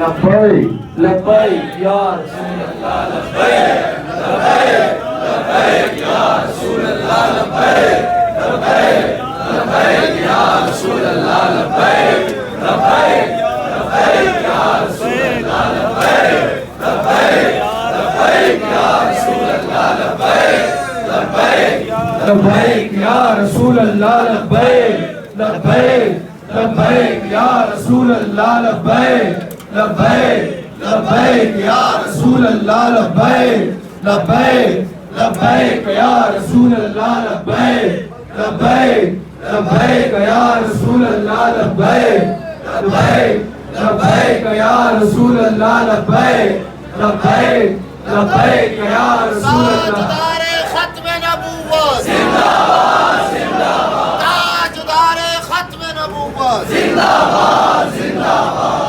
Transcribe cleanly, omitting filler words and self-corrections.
لبیک لبیک یا رسول اللہ لبیک لبیک لبیک یا رسول اللہ لبیک لبیک لبیک یا رسول اللہ لبیک لبیک لبیک یا رسول اللہ لبیک لبیک لبیک یا رسول اللہ لبیک لبیک لبیک یا رسول اللہ لبیک لبیک لبیک یا رسول اللہ لبیک لبیک لبیک یا رسول اللہ لبیک لبیک لبیک یا رسول اللہ لبیک لبیک لبیک یا رسول اللہ لبیک لبیک لبیک یا رسول اللہ لبیک لبیک لبیک یا رسول اللہ تاجدار ختم نبوت زندہ باد زندہ باد تاجدار ختم نبوت زندہ باد زندہ باد